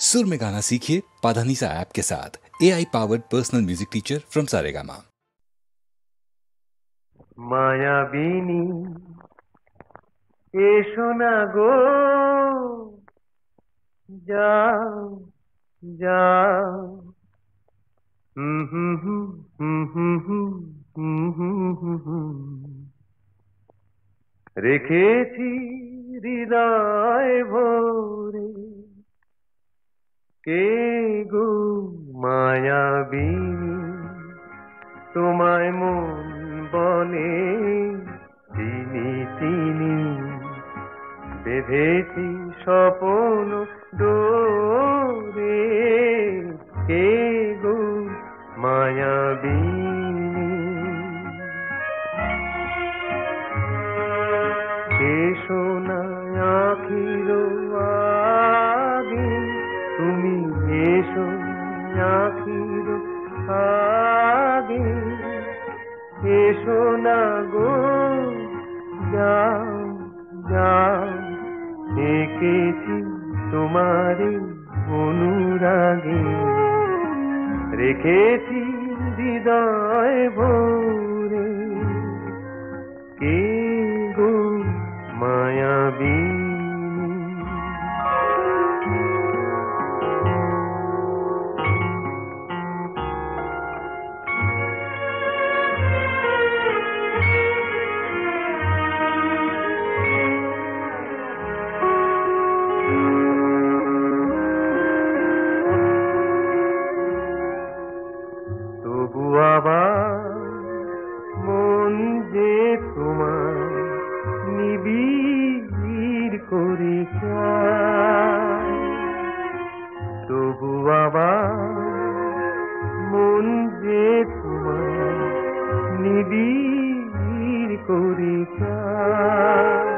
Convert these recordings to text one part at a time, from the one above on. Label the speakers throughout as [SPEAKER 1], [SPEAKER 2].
[SPEAKER 1] सुर में गाना सीखिए पाधानीसा ऐप के साथ। AI powered personal music teacher from Saregama.
[SPEAKER 2] मायाबिनी एसो ना गो, जाओ जाओ। রেখেছি হৃদয় ভরে, কে গো মায়াবিনী, তোমায় মন বলে চিনি চিনি। বেঁধেছি স্বপ্ন ডোরে, কে গো মায়াবিনী। এসো না আখির আগে, তুমি এসো আখির আগে। এসো না গো, যাও যাও। এঁকেছি তোমারে অনুরাগে, রেখেছি হৃদয় ভরে, কে গো মায়াবিনী। তবু আবার মন যে তোমার নিবিড় করে চায়, তবু আবার মন যে তোমার নিবিড় করে চায়।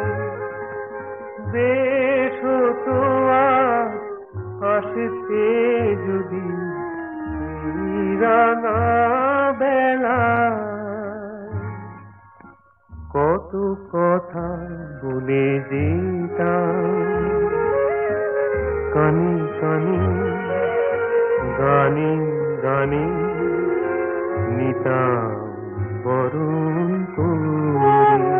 [SPEAKER 2] বেশ তো আসতে যদি রাঙা বেলা, কত কথা বলে যেতাম কানে কানে, গানে গানে নিতাম বরণ করে।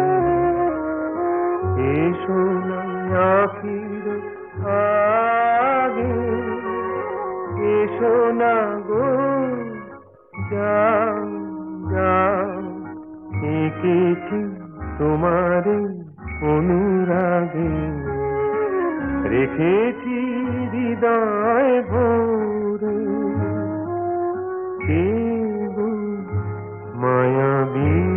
[SPEAKER 2] এসো না আখির আগে, এসো না গো, যাও যাও। এঁকেছি তোমারে অনুরাগে, রেখেছি হৃদয় ভরে, কে গো মায়াবিনী।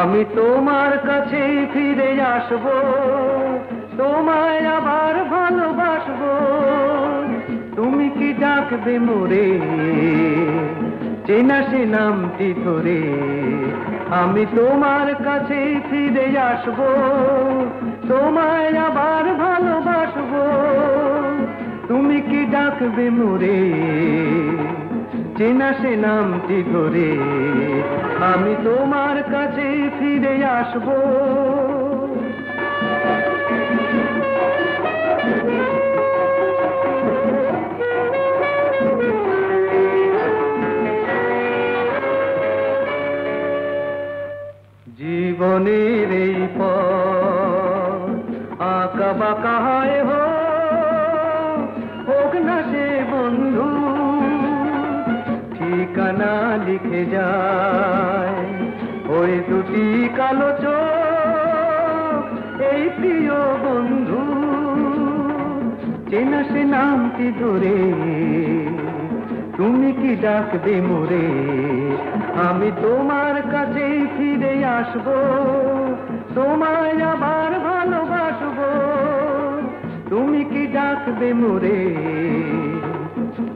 [SPEAKER 2] আমি তোমার কাছে ফিরে আসবো, তোমায় আবার ভালোবাসবো। তুমি কি ডাকবে মোরে চেনা সে নামটি ধরে? আমি তোমার কাছে ফিরে আসবো, তোমায় আবার ভালোবাসবো। তুমি কি ডাকবে মোরে চেনা সে নামটি ধরে? আমি তোমার কাছে ফিরে আসবো। জীবনের এই পথ আঁকা বাঁকা হয় হোক না সে বন্ধু, ঠিকানা লিখে যায় ওই দুটি কালো চোখ, এই প্রিয় বন্ধু চেনা সে নামটি ধরে। তুমি কি ডাকবে মোরে? আমি তোমার কাছেই ফিরে আসবো, তোমায় আবার ভালোবাসবো। তুমি কি ডাকবে মোরে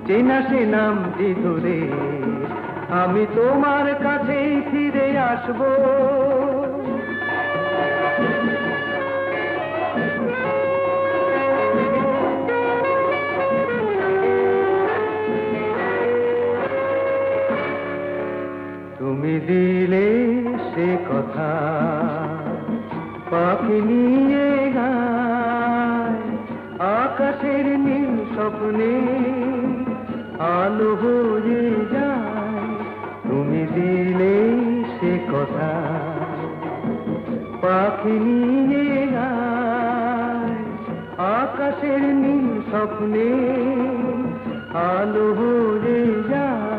[SPEAKER 2] চেনা সে নামটি ধরে, আমি তোমার কাছেই ফিরে আসবো। তুমি দিলে সে কথা পাখি নিয়ে গায়, আকাশের নীল স্বপ্নে আলো হয়ে যায়। তুমি দিলে সে কথা পাখি নিয়ে গায়, আকাশের নীল স্বপ্নে আলো হয়ে যায়।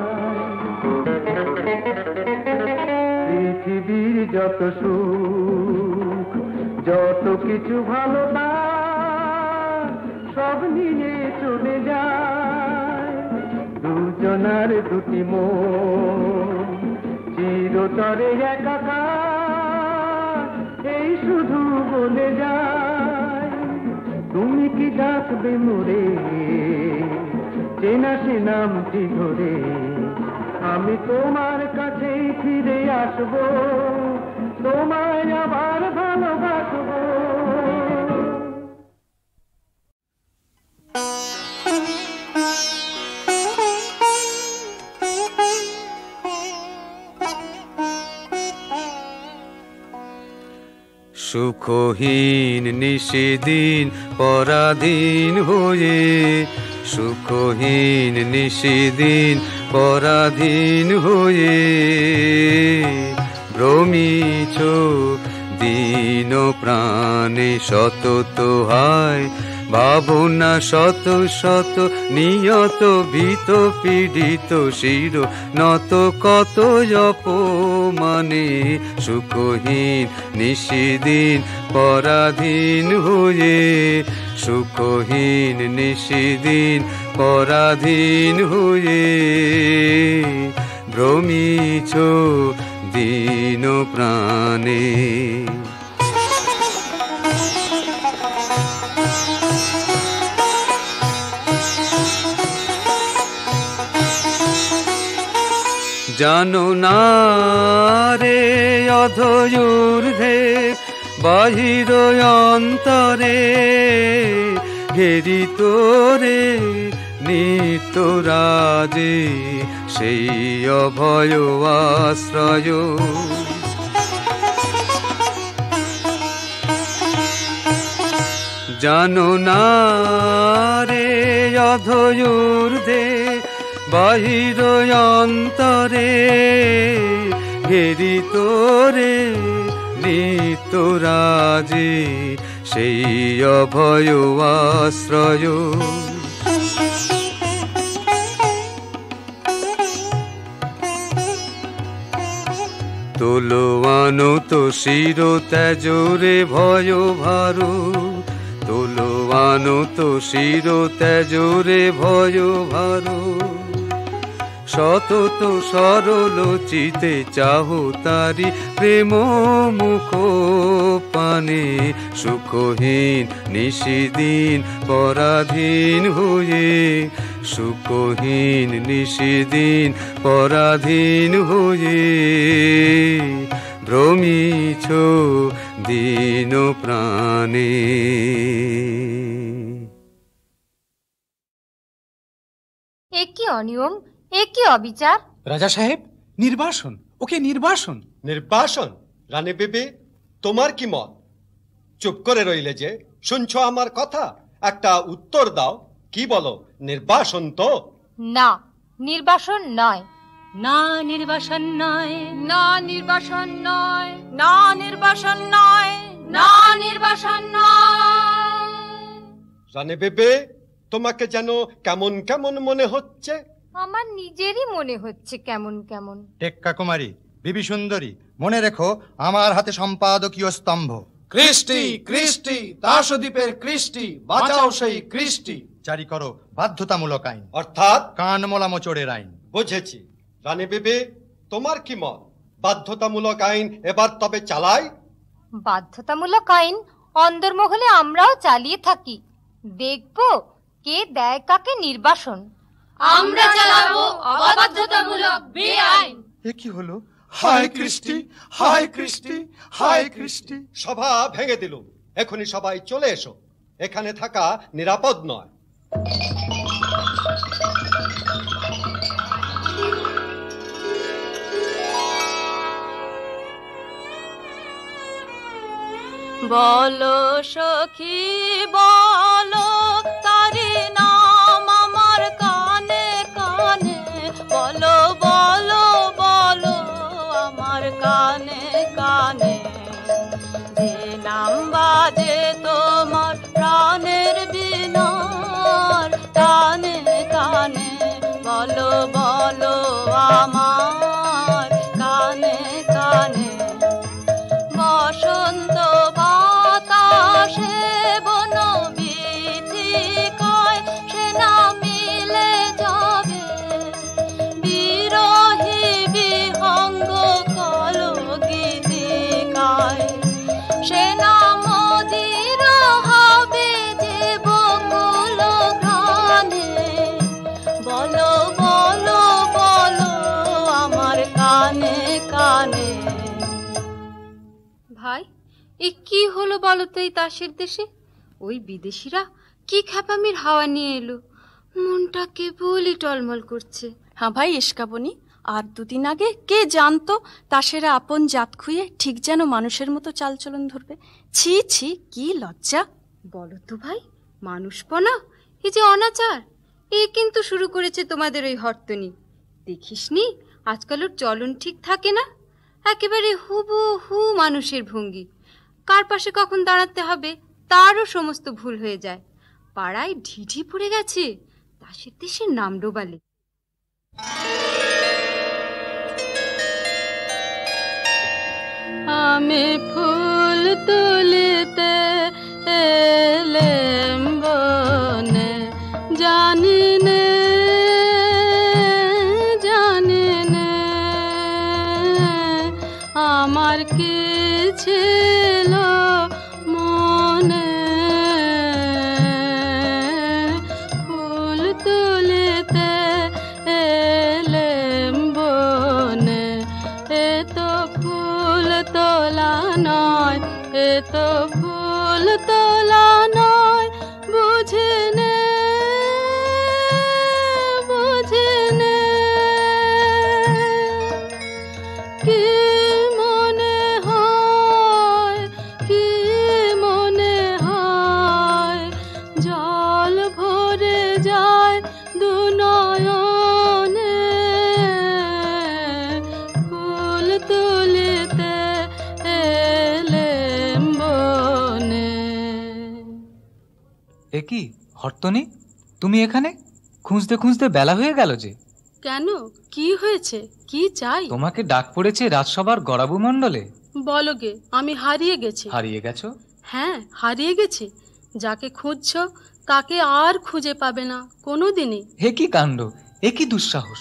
[SPEAKER 2] পৃথিবীর যত সুখ যত কিছু ভালো সব নিয়ে চলে যায়, দুজনার দুটি মন চিরতরে একাকার, এই শুধু বলে যায়। তুমি কি ডাকবে মোরে চেনা সে নামটি ধরে, আমি তোমার কাছেই ফিরে আসবো, তোমায় আবার ভালোবাসবো।
[SPEAKER 3] সুখহীন নিশিদিন পরাধীন হয়ে, সুখহীন নিশিদিন পরাধীন হয়ে, ভ্রমিছ দিন প্রাণে শত হায় ভাবনা শত শত নিয়ত ভীত পীড়িত শির নত কত অপমানে, সুখহীন নিশিদিন পরাধীন হয়ে, সুখহীন নিশিদিন পরাধীন হয়ে, ভ্রমিছ দিন প্রাণে। জানো না রে অধৈর্যে বাহির অন্তরে, ঘেরি তোরে নিত্য রাজে সেই অভয় আশ্রয়। জানো না রে অধৈর্যে বাহির অন্তরে, ঘেরি তোরে নিত্য রাজে সেই অভয় আশ্রয়। তোলোয়ানো তো শির ত্যাজরে ভয় ভারু, তোলোয়ানো তো শির ত্যাজরে ভয় ভারু, সতত সরল চিতে চাহো তারি প্রেম মুখ পানে, সুখহীন নিশিদিন পরাধীন হয়ে, সুখহীন নিশিদিন পরাধীন হয়ে, ভ্রমিছ দিন প্রাণে।
[SPEAKER 4] এ কি অনিয়ম, এ কি অবিচার!
[SPEAKER 5] রাজা সাহেব, নির্বাসন, ওকে নির্বাসন।
[SPEAKER 6] নির্বাসন? রানী বিবি, তোমার কি মত? চুপ করে রইলে যে? শুনছো আমার কথা? একটা উত্তর দাও, কি বলো? নির্বাসন তো?
[SPEAKER 4] না, নির্বাসন নয়।
[SPEAKER 7] না নির্বাসন নয়,
[SPEAKER 4] না নির্বাসন নয়, না নির্বাসন নয়, না নির্বাসন নয়।
[SPEAKER 6] রানী বিবি, তোমাকে যেন কেমন কেমন মনে হচ্ছে।
[SPEAKER 4] আমার নিজেরই মনে হচ্ছে কেমন কেমন।
[SPEAKER 8] টেক্কা কুমারী, বিবি সুন্দরী, মনে রেখো আমার হাতে সম্পাদকীয় স্তম্ভ।
[SPEAKER 5] কৃষ্টি, কৃষ্টি, দাসদ্বীপের কৃষ্টি, বাঁচাও সেই কৃষ্টি।
[SPEAKER 8] জারি করো বাধ্যতামূলক আইন,
[SPEAKER 6] অর্থাৎ
[SPEAKER 8] কান মোলা মোচড়ের আইন।
[SPEAKER 6] বুঝেছি। রানী বিবি, তোমার কি মত? বাধ্যতামূলক আইন এবার তবে চালাই?
[SPEAKER 4] বাধ্যতামূলক আইন অন্দরমহলে আমরাও চালিয়ে থাকি, দেখবো কে দেয় কাকে নির্বাসন।
[SPEAKER 7] আমরা চালাবো অবাধ্যতামূলক বেআইন।
[SPEAKER 8] এ কি হলো?
[SPEAKER 5] হায় কৃষ্টি, হায় কৃষ্টি, হায় কৃষ্টি।
[SPEAKER 6] সভা ভেঙে দিলুম, এখনই সবাই চলে এসো, এখানে থাকা নিরাপদ নয়।
[SPEAKER 7] বলো সখী বলো তারি নাম আমার কানে কানে, বলো বলো বলো আমার কানে কানে। যে নাম বাজে তোমার প্রাণের বিনার কানে কানে, বলো বলো আমার কানে কানে। বসন্ত বাতাসে বন বিথিকায় সে না মিলে যাবে, বিরহী বিহঙ্গ কল গীতিকায় সে না মদির হবে যে বকুল ঘ্রাণে। বলো বলো বলো আমার কানে কানে।
[SPEAKER 4] ভাই, এ কি হলো বলো তো এই তাসের দেশে? ওই বিদেশিরা কি খ্যাপামির হাওয়া নিয়ে এলো, মনটা কেবলই টলমল করছে।
[SPEAKER 9] হ্যাঁ ভাই এসকাবনি, আর দুদিন আগে কে জানতো তাসেরা আপন জাত খুঁয়ে ঠিক যেন মানুষের মতো চালচলন ধরবে। ছি ছি, কি লজ্জা।
[SPEAKER 4] বলো তো ভাই, মানুষপনা, এই যে অনাচার, এ কিন্তু শুরু করেছে তোমাদের ওই হরতনি। দেখিসনি আজকাল ওর চলন ঠিক থাকে না, একেবারে হুবহু মানুষের ভঙ্গি। কার পাশে কখন দাঁড়াতে হবে তারও সমস্ত ভুল হয়ে যায়। পাড়ায় ঢিঢি পড়ে গেছে তাসের দেশের নাম ডোবালে।
[SPEAKER 7] আমি ফুল তুলিতে এলেম বনে, জানি নে জানি নে আমার কি ছিল মনে। ফুল তুলিতে এলেম বনে, এ তো ফুল তোলা নয়, এ তো ফুল তোলা নয়, বুঝে নে বুঝে নে। কি মনে হয়, কি মনে হয়, জল ভরে যায় দু নয়নে। ফুল তুলিতে এলেম বনে।
[SPEAKER 10] এ কি হরতনি, তুমি এখানে? খুঁজতে খুঁজতে বেলা হয়ে গেল যে।
[SPEAKER 9] কেন, কি হয়েছে, কি চাই?
[SPEAKER 10] তোমাকে ডাক পড়েছে রাজসভার গড়াবু মণ্ডলে।
[SPEAKER 9] বলো গে, আমি হারিয়ে গেছি।
[SPEAKER 10] হারিয়ে গেছো?
[SPEAKER 9] হ্যাঁ, হারিয়ে গেছি। যাকে খুঁজছ তাকে আর খুঁজে পাবে না কোনোদিনই।
[SPEAKER 10] হে কি কাণ্ড, এ কি দুঃসাহস!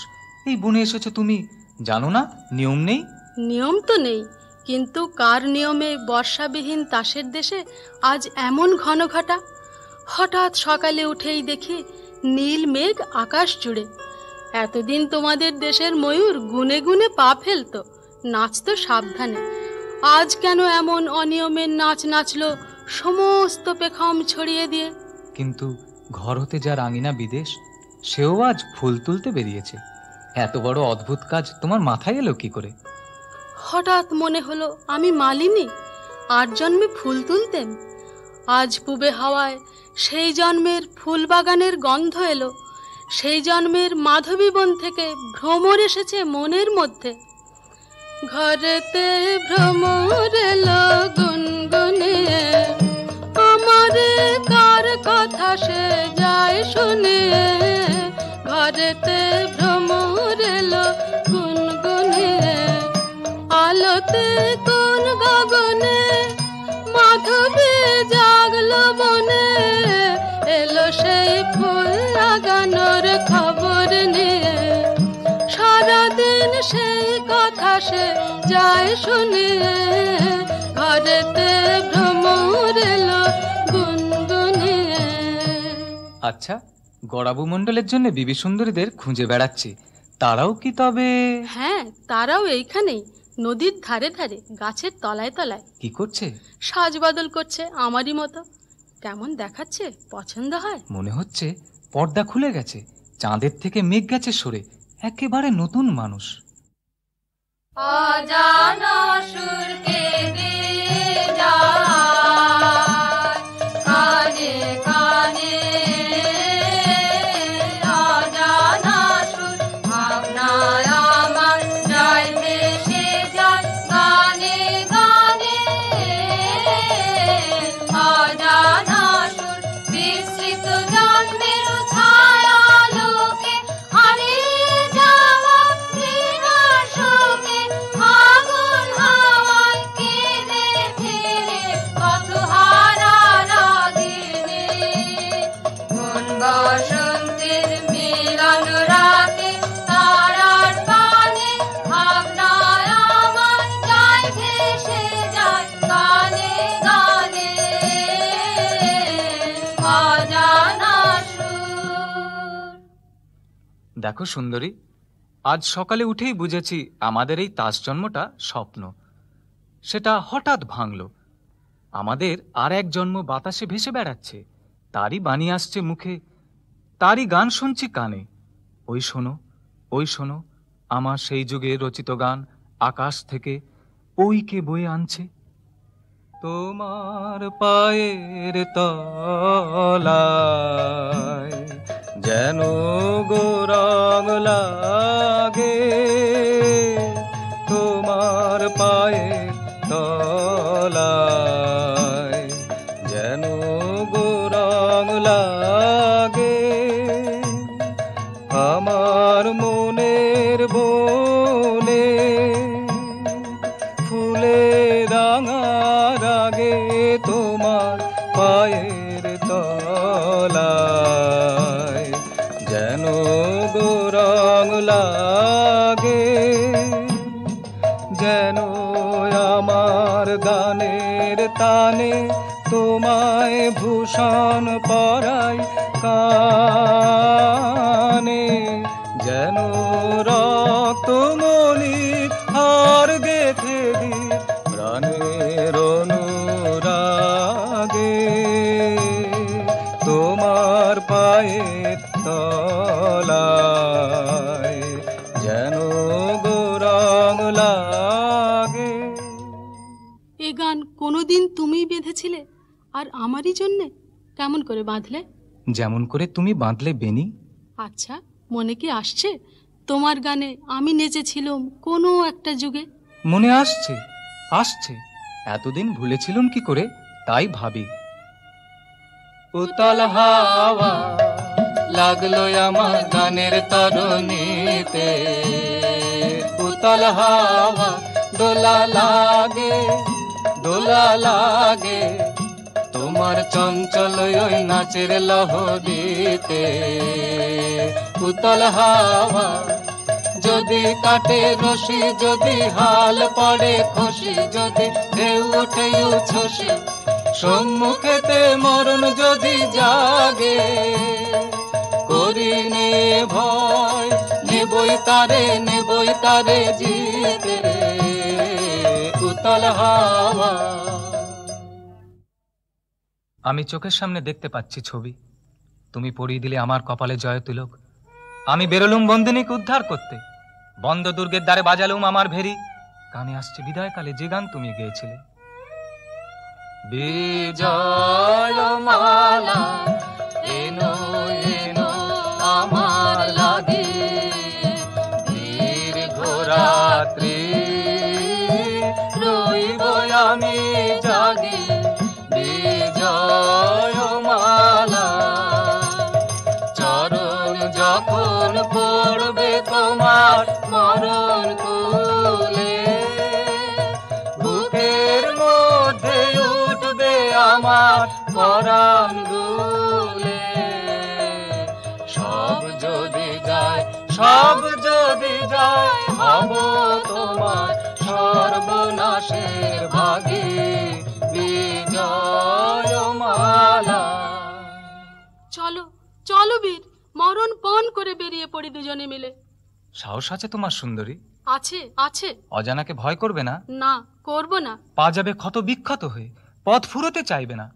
[SPEAKER 10] এই বনে এসেছো তুমি, জানো না নিয়ম নেই?
[SPEAKER 9] নিয়ম তো নেই, কিন্তু কার নিয়মে বর্ষাবিহীন তাসের দেশে আজ এমন ঘন ঘটা? হঠাৎ সকালে উঠেই দেখি নীল মেঘ আকাশ জুড়ে। এতদিন তোমাদের দেশের ময়ূর গুনে গুনে পা ফেলতো, নাচতো সাবধানে। আজ কেন এমন অনিয়মের নাচ নাচলো সমস্ত পেখম ছড়িয়ে দিয়ে?
[SPEAKER 10] কিন্তু ঘর হতে যার আঙিনা বিদেশ, সেও আজ ফুল তুলতে বেরিয়েছে। এত বড় অদ্ভুত কাজ তোমার মাথায় এলো কি করে?
[SPEAKER 9] হঠাৎ মনে হলো আমি মালিনী, আর জন্মে ফুল তুলতেম। আজ পুবে হাওয়ায় সেই জন্মের ফুল বাগানের গন্ধ এলো, সেই জন্মের মাধবী বন থেকে ভ্রমর এসেছে মনের মধ্যে। ঘরেতে ভ্রমর এলো গুনগুনিয়ে, আমারে কার কথা সে যায় শুনে। ঘরেতে ভ্রমর এলো গুনগুনিয়ে, আলোতে কোন গগনে মাধবী জাগলো বনে। এলো সেই ফুল লাগানোর খবর নিয়ে, সারাদিন সেই
[SPEAKER 7] কথা সে যায় শুনিয়ে, ঘরেতে ভ্রমর এলো গুনগুনিয়ে।
[SPEAKER 10] আচ্ছা, গড়াবু মণ্ডলের জন্য বিবি সুন্দরীদের খুঁজে বেড়াচ্ছি, তারাও কি তবে?
[SPEAKER 9] হ্যাঁ, তারাও এইখানেই, নদীর ধারে ধারে গাছের তলায় তলায়।
[SPEAKER 10] কি করছে?
[SPEAKER 9] সাজ বদল করছে আমারই মতো। কেমন দেখাচ্ছে, পছন্দ হয়?
[SPEAKER 10] মনে হচ্ছে পর্দা খুলে গেছে, চাঁদের থেকে মেঘ গেছে সরে, একেবারে নতুন মানুষ।
[SPEAKER 4] অজানা সুর কেঁদে যায় কানে কানে, অজানা সুর ভাবনায় আমার যায় ভেসে যায় গানে গানে, অজানা সুর বিস্মৃত জন্মের ছায়া লোকে হারিয়ে যাওয়া ঘৃণার শোকে, আগুন হাওয়ায় কেঁদে ফেরে পথহারা রাগিনী, কোন বসন্তের মিলন রাতে তারার পানে, ভাবনায় আমার যায় ভেসে যায় গানে গানে, অজানা সুর।
[SPEAKER 10] দেখো সুন্দরী, আজ সকালে উঠেই বুঝেছি আমাদের এই তাস জন্মটা স্বপ্ন। সেটা হঠাৎ ভাঙল। আমাদের আর এক জন্ম বাতাসে ভেসে বেড়াচ্ছে, তারই বাণী আসছে মুখে, তারই গান শুনছি কানে। ওই শোনো, ওই শোনো, আমার সেই যুগে রচিত গান আকাশ থেকে ওই কে বয়ে আনছে। তোমার পায়ের তলায় যেন গৌরং লাগে, তোমার পায়ের তলায় যেন গৌরং লাগে, আমার মনের বনে ফুলে রাঙা রাগে, তোমার পায়ের তলায় যেন গৌরং লাগে, যেন আমার গানের তানে তোমায় ভূষণ পরাই কানে, যেন রক্ত মলির হার গেথে দি প্রাণের অনুরাগে, তোমার পায়ের তলায় যেন গৌরং লাগে।
[SPEAKER 9] এ গান কোনোদিন তুমিই বেঁধেছিলে, আর আমারই জন্যে? কেমন করে বাঁধলে?
[SPEAKER 10] যেমন করে তুমি বাঁধলে বেনি।
[SPEAKER 9] আচ্ছা, মনে কি আসছে তোমার গানে আমি নেচেছিলাম কোনো একটা যুগে?
[SPEAKER 10] মনে আসছে, আসছে। এতদিন ভুলেছিলাম কি করে, তাই ভাবি। উতল হাওয়া লাগলো আমার গানের তরুণীতে, উতল হাওয়া দোলা লাগে, দোলা লাগে তোমার চঞ্চল ওই নাচের লহরীতে। উতল হাওয়া যদি কাটে রশি, যদি হাল পড়ে খুশি, যদি ঢেউ ওঠে উচ্ছ্বসি, সম্মুখেতে মরণ যদি জাগে, করি নে ভয়, নেবই তারে জিতে। উতল হাওয়া। আমি চোখের সামনে দেখতে পাচ্ছি ছবি, তুমি পরিয়ে দিলে আমার কপালে জয় তিলক। আমি বেরোলুম বন্দিনীকে উদ্ধার করতে, বন্ধ দুর্গের দ্বারে বাজালুম আমার ভেরি, কানে আসছে বিদায়কালে যে গান তুমি গেয়েছিলে। বিজয় মালা এনো এনো আমার লাগি, দীর্ঘ রাত্রি রইব আমি জাগি। বিজয় মালা চরণ যখন পড়বে তোমার মরণ কুলে, বুকের মধ্যে উঠবে আমার পরাণ দুলে। সব যদি যায়, সব যদি যায়, হব তোমার লাগে বিজয় মালা।
[SPEAKER 9] চলো চলো বীর, মরণ পণ করে বেরিয়ে পড়ি দুজনে মিলে।
[SPEAKER 10] সাহস আছে তোমার সুন্দরী?
[SPEAKER 9] আছে আছে।
[SPEAKER 10] অজানাকে ভয় করবে না?
[SPEAKER 9] না, করব না।
[SPEAKER 10] পা যাবে ক্ষত বিক্ষত হয়ে, পথ ফুরোতে চাইবে না।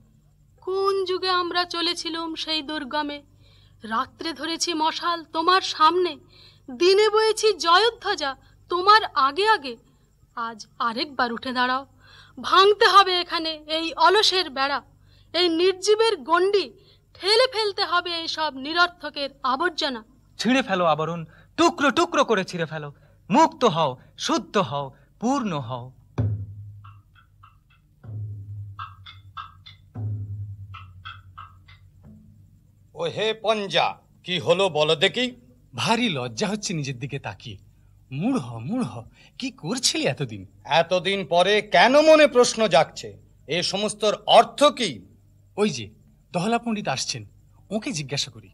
[SPEAKER 9] কোন যুগে আমরা চলেছিলাম সেই দুর্গমে, রাত্রে ধরেছি মশাল তোমার সামনে, দিনে বয়েছি জয়ধ্বজা তোমার আগে আগে। আজ আরেকবার উঠে দাঁড়াও, ভাঙতে হবে এখানে এই অলসের বেড়া, এই নির্জীবের গণ্ডি, ঠেলে ফেলতে হবে এই সব নিরর্থকের আবর্জনা।
[SPEAKER 10] ছিঁড়ে ফেলো আবরণ, টুকরো টুকরো করে ছিঁড়ে ফেলো, মুক্ত হও, শুদ্ধ হও, পূর্ণ হও।
[SPEAKER 11] ও হে পঞ্জা, কি হলো বলো দেখি?
[SPEAKER 12] ভারী লজ্জা হচ্ছে নিজের দিকে তাকিয়ে। মূঢ় মূঢ়, কি করছিলি এতদিন?
[SPEAKER 11] এতদিন পরে কেন মনে প্রশ্ন জাগছে? এ সমস্তর অর্থ কি?
[SPEAKER 12] ওই যে দহলা পণ্ডিত আসছেন, ওকে জিজ্ঞাসা করি।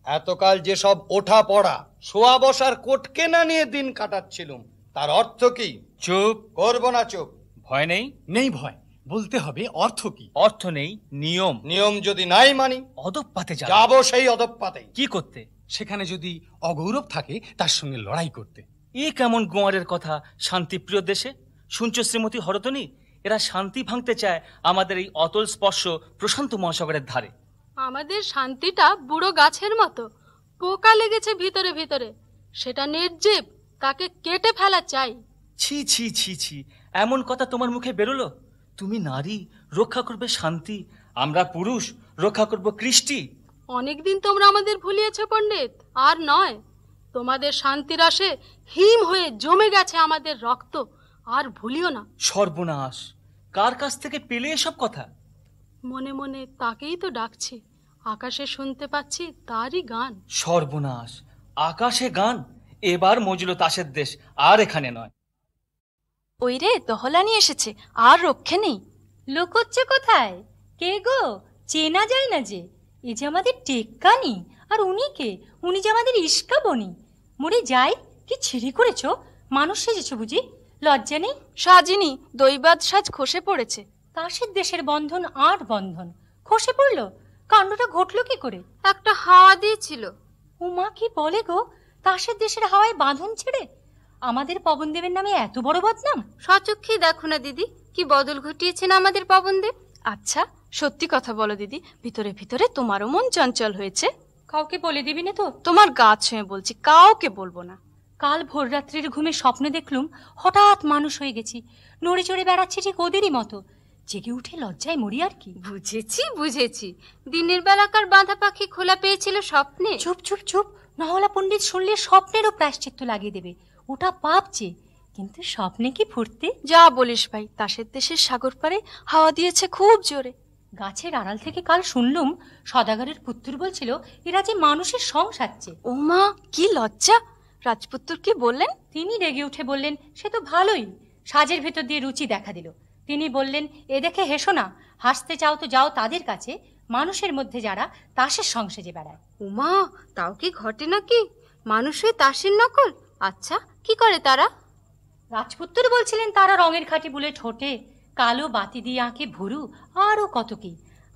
[SPEAKER 11] এতকাল যেসব ওঠা পড়া শোয়া বসার কোটকে না নিয়ে দিন কাটাচ্ছিলুম, তার অর্থ কি?
[SPEAKER 13] চুপ
[SPEAKER 11] করব না চুপ।
[SPEAKER 13] ভয় নেই?
[SPEAKER 12] নেই ভয়, বলতে হবে অর্থ কি।
[SPEAKER 13] অর্থ নেই, নিয়ম।
[SPEAKER 11] নিয়ম যদি নাই মানি?
[SPEAKER 13] অদপ্পাতে
[SPEAKER 11] যাব সেই অদপ্পাতে।
[SPEAKER 13] কি করতে?
[SPEAKER 12] সেখানে যদি অগৌরব থাকে তার সঙ্গে লড়াই করতে।
[SPEAKER 13] এ কেমন গোয়ারের কথা শান্তিপ্রিয় দেশে? শুনছো শ্রীমতী হরতনী, এরা শান্তি ভাঙতে চায় আমাদের এই অতল স্পর্শ প্রশান্ত মহাসাগরের ধারে।
[SPEAKER 9] আমাদের শান্তিটা বুড়ো গাছের মতো, পোকা লেগেছে ভিতরে ভিতরে, সেটা নির্জীব, তাকে কেটে ফেলা চাই।
[SPEAKER 13] ছি ছি ছি ছি, এমন কথা তোমার মুখে বেরোলো? তুমি নারী, রক্ষা করবে শান্তি, আমরা পুরুষ, রক্ষা করব কৃষ্টি।
[SPEAKER 9] অনেকদিন তোমরা আমাদের ভুলিয়েছ পণ্ডিত, আর নয়। তোমাদের শান্তির আশে হিম হয়ে জমে গেছে আমাদের রক্ত, আর ভুলিও না।
[SPEAKER 13] সর্বনাশ, কার কাছ থেকে পেলে এসব কথা?
[SPEAKER 9] মনে মনে তাকেই তো ডাকছি, আকাশে শুনতে পাচ্ছি তারই গান।
[SPEAKER 13] সর্বনাশ, আকাশে গান? এবার মজলো তাসের দেশ, আর এখানে নয়।
[SPEAKER 14] ওই রে, দহলা নিয়ে এসেছে, আর রক্ষে নেই।
[SPEAKER 15] লোক হচ্ছে কোথায়? কে গো? চেনা যায় না যে। এ যে আমাদের টেক্কানি, আর উনি কে? উনি যে আমাদের ইস্কা বনি। মরে যাই, কি ছিঁড়ি করেছ? মানুষ সেজেছ বুঝি? লজ্জা নেই?
[SPEAKER 14] সাজিনি, দৈবাত সাজ খসে পড়েছে।
[SPEAKER 15] তাসের দেশের বন্ধন আর বন্ধন খসে পড়লো। কাণ্ডটা ঘটলো কি করে?
[SPEAKER 4] একটা হাওয়া দিয়েছিল।
[SPEAKER 15] উমা, কি বলে গো? তাসের দেশের হাওয়ায় বাঁধন ছেড়ে আমাদের পবনদেবের নামে এত বড় বদনাম?
[SPEAKER 4] সচক্ষে দেখো না দিদি, কি বদল ঘটিয়েছেন আমাদের পবনদেব।
[SPEAKER 14] আচ্ছা, সত্যি কথা বলো দিদি, ভিতরে ভিতরে তোমারও মন চঞ্চল হয়েছে?
[SPEAKER 15] কাউকে বলে দিবি না তো?
[SPEAKER 14] তোমার গা ছুঁয়ে বলছি, কাউকে বলবো না।
[SPEAKER 15] কাল ভোররাত্রির ঘুমে স্বপ্নে দেখলুম হঠাৎ মানুষ হয়ে গেছি, নড়ে চড়ে বেড়াচ্ছি ঠিক ওদেরই মতো। জেগে উঠে লজ্জায় মরি আর কি।
[SPEAKER 4] বুঝেছি বুঝেছি, দিনের বেলাকার বাঁধা পাখি খোলা পেয়েছিল স্বপ্নে।
[SPEAKER 15] চুপ চুপ চুপ, নহলা পণ্ডিত শুনলে স্বপ্নেরও প্রায়শ্চিত্ত লাগিয়ে দেবে। ওটা পাপ যে, কিন্তু স্বপ্নে কি ফুটতে?
[SPEAKER 14] যা বলিস ভাই, তাসের দেশের সাগর পারে হাওয়া দিয়েছে খুব জোরে।
[SPEAKER 15] গাছের আড়াল থেকে কাল শুনলুম সদাগরের পুত্র বলছিল এরা যে মানুষের সং সাজছে।
[SPEAKER 14] ও মা, কি লজ্জা! রাজপুত্র কি বললেন?
[SPEAKER 15] তিনি রেগে উঠে বললেন, সে তো ভালোই, সাজের ভেতর দিয়ে রুচি দেখা দিল। তিনি বললেন, এ দেখে হেসো না, হাসতে চাও তো যাও তাদের কাছে, মানুষের মধ্যে যারা তাসের সং সেজে বেড়ায়।
[SPEAKER 4] উমা, তাও কি ঘটে নাকি? মানুষ হয়ে তাসের নকল? আচ্ছা, কি করে তারা?
[SPEAKER 15] রাজপুত্র বলছিলেন তারা রঙের খাঁটি বুলে ঠোঁটে, কালো বাতি দিয়ে আঁকে ভুরু, আরও কত কি।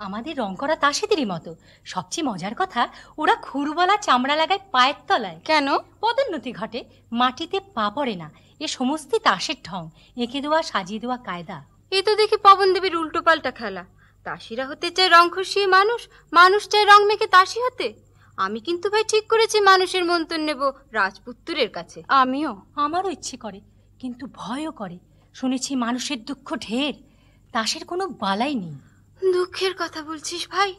[SPEAKER 15] আমাদের রং করা তাসেদেরই মতো। সবচেয়ে মজার কথা, ওরা খুরবলা চামড়া লাগায় পায়ের তলায়।
[SPEAKER 14] কেন?
[SPEAKER 15] পদোন্নতি ঘটে, মাটিতে পা পড়ে না। এ সমস্ত তাসের ঢং, এঁকে দেওয়া সাজিয়ে দেওয়া কায়দা।
[SPEAKER 4] এ তো দেখি পবনদেবীর উল্টো পাল্টা খেলা। তাসিরা হতে চায় রং খুশিয়ে মানুষ, মানুষ চায় রং মেখে তাসি হতে। আমি কিন্তু ভাই ঠিক করেছি মানুষের মন্তন নেব রাজপুত্রের কাছে।
[SPEAKER 14] আমিও।
[SPEAKER 15] আমারও ইচ্ছে করে, কিন্তু ভয়ও করে। শুনেছি মানুষের দুঃখ ঢের, তাসের কোনো বালাই নেই।
[SPEAKER 4] দুঃখের কথা বলছিস ভাই?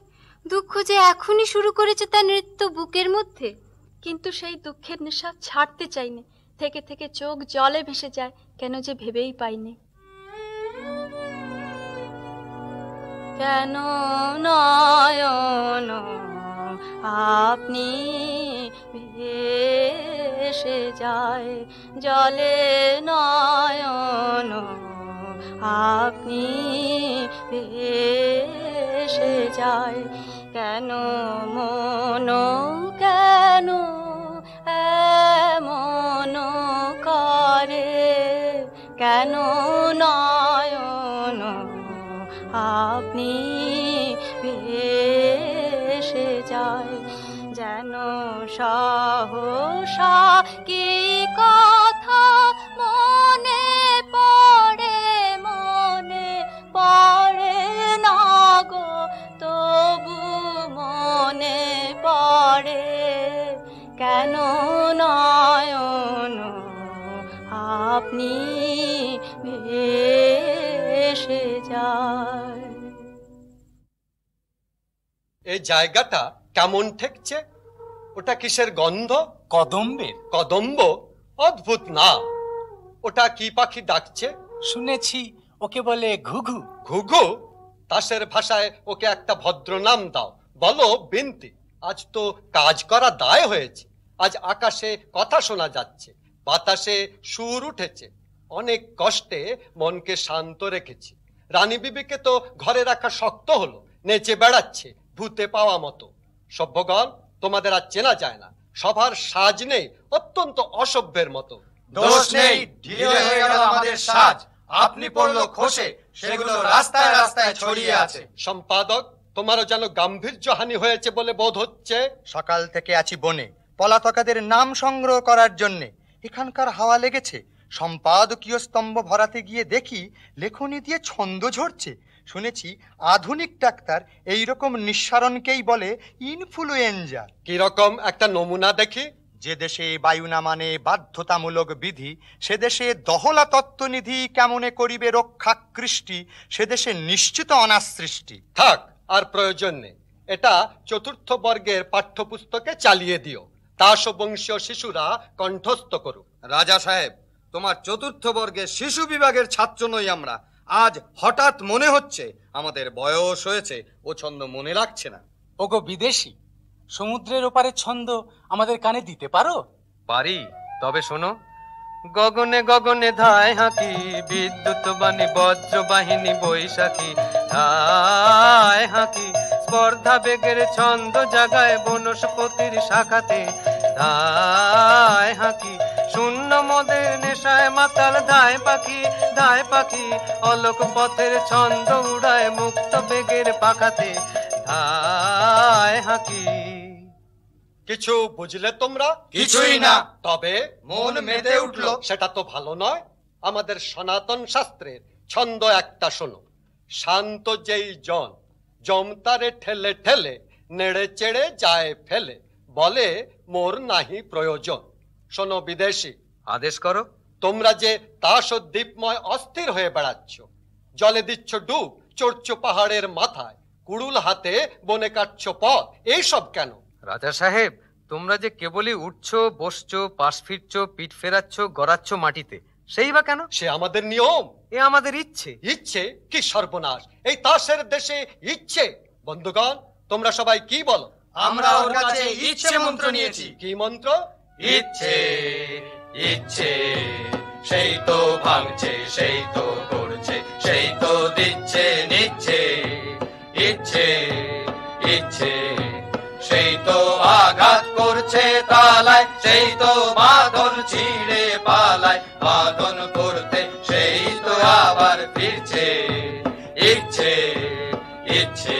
[SPEAKER 4] দুঃখ যে এখনই শুরু করেছে তার নৃত্য বুকের মধ্যে।
[SPEAKER 14] কিন্তু সেই দুঃখের নেশা ছাড়তে চাইনে, থেকে থেকে চোখ জলে ভেসে যায়, কেন যে ভেবেই পাইনি।
[SPEAKER 4] কেন নয়ন আপনি ভেসে যায় জলে, নয়ন আপনি ভেসে যায়, কেন মন কেন এমন করে, কেন নয়ন
[SPEAKER 14] আপনি ভেসে যায় যেন সহসা কি কথা মনে পড়ে না গো, তবু মনে পড়ে কেন নয়ন আপনি ভেসে যায়।
[SPEAKER 6] এই জায়গাটা কেমন ঠেকছে? ওটা কিসের গন্ধ?
[SPEAKER 12] কদম্বের।
[SPEAKER 6] কদম্ব? অদ্ভুত না। ওটা কি পাখি ডাকছে?
[SPEAKER 12] শুনেছি ওকে বলে ঘুঘু।
[SPEAKER 6] ঘুঘু? তাসের ভাষায় ওকে একটা ভদ্র নাম দাও, বলো বিনতি। আজ তো কাজ করা দায় হয়েছে। আজ আকাশে কথা শোনা যাচ্ছে, বাতাসে সুর উঠেছে। অনেক কষ্টে মনকে শান্ত রেখেছি। রানী বিবিকে তো ঘরে রাখা শক্ত হলো, নেচে বেড়াচ্ছে ভূতে পাওয়া মতো। সভ্যগণ, তোমাদের আর চেনা যায় না, সবার সাজ নেই, অত্যন্ত অসভ্যের মতো।
[SPEAKER 5] দোষ নেই, ঢিলে হয়ে গেল আমাদের সাজ। আপনি পড়লো খসে, সেগুলো রাস্তায় রাস্তায় ছড়িয়ে আছে।
[SPEAKER 6] সম্পাদক, তোমারও যেন গাম্ভীর্যহানি হয়েছে বলে বোধ হচ্ছে।
[SPEAKER 8] সকাল থেকে আছি বনে পলাতকাদের নাম সংগ্রহ করার জন্যে। এখানকার হাওয়া লেগেছে। সম্পাদকীয় স্তম্ভ ভরাতে গিয়ে দেখি লেখনী দিয়ে ছন্দ ঝরছে। শুনেছি আধুনিক ডাক্তার এইরকম নিঃসারণকেই বলে ইনফ্লুয়েঞ্জা।
[SPEAKER 6] কিরকম একটা নমুনা দেখি।
[SPEAKER 8] যে দেশে বায়ু না মানে বাধ্যতামূলক বিধি, সে দেশে দহলা তত্ত্বনিধি কেমনে করিবে রক্ষা কৃষ্টি, সে দেশে নিশ্চিত অনার সৃষ্টি।
[SPEAKER 6] থাক, আর প্রয়োজন নেই। এটা চতুর্থ বর্গের পাঠ্যপুস্তকে চালিয়ে দিও, দাস বংশীয় শিশুরা কণ্ঠস্থ করুক।
[SPEAKER 11] রাজা সাহেব, তোমার চতুর্থ বর্গের শিশু বিভাগের ছাত্র নই আমরা। আজ হঠাৎ মনে হচ্ছে আমাদের বয়স হয়েছে, ও ছন্দ মনে রাখছে না।
[SPEAKER 12] ওগো বিদেশি, সমুদ্রের ওপারে ছন্দ আমাদের কানে দিতে পারো?
[SPEAKER 3] পারি, তবে শোনো। গগনে গগনে ধায় হাঁকি, বিদ্যুৎ বাণী বজ্র বাহিনী বৈশাখী ধায় হাঁকি, স্পর্ধা বেগের ছন্দ জাগায় বনস্পতির শাখাতে ধায় হাঁকি, শূন্য মদের নেশায় মাতাল ধায় পাখি, অলোক পথের ছন্দ উড়ায় মুক্ত বেগের পাখাতে ধায় হাঁকি।
[SPEAKER 6] কিছু বুঝলে তোমরা?
[SPEAKER 5] কিছুই না।
[SPEAKER 6] তবে
[SPEAKER 5] মন মেতে উঠলো।
[SPEAKER 6] সেটা তো ভালো নয়। আমাদের সনাতন শাস্ত্রের ছন্দ একটা শোনো। শান্ত যেই জন, জমতারে ঠেলে ঠেলে নেড়ে চেড়ে যায় ফেলে, বলে মোর নাহি প্রয়োজন। শোনো বিদেশি,
[SPEAKER 3] আদেশ করো।
[SPEAKER 6] তোমরা যে তাস ও দ্বীপময় অস্থির হয়ে বেড়াচ্ছ, জলে দিচ্ছ ডুব, চড়ছো পাহাড়ের মাথায়, কুড়ুল হাতে বনে কাটছো পথ, এইসব কেন?
[SPEAKER 3] রাজা সাহেব, তোমরা যে কেবলই উঠছো, বসছো, পাশ ফিরছো, পিঠ ফেরাচ্ছ, গড়াচ্ছ মাটিতে, সেই বা কেন?
[SPEAKER 6] সে আমাদের নিয়ম,
[SPEAKER 3] এ আমাদের ইচ্ছে।
[SPEAKER 6] ইচ্ছে? কি সর্বনাশ! এই তাসের দেশে ইচ্ছে! বন্ধুগণ, তোমরা সবাই কি বলো?
[SPEAKER 5] আমরা ওর কাছে ইচ্ছে মন্ত্র নিয়েছি।
[SPEAKER 6] কি মন্ত্র?
[SPEAKER 5] ইচ্ছে ইচ্ছে, সেই তো ভাঙছে, সেই তো করছে, সেই তো দিচ্ছে নিচ্ছে। ইচ্ছে ইচ্ছে, সেই তো আঘাত করছে তালায়, সেই তো বাঁধন ছিঁড়ে পালায়, বাঁধন করতে সেই তো আবার ফিরছে। ইচ্ছে ইচ্ছে।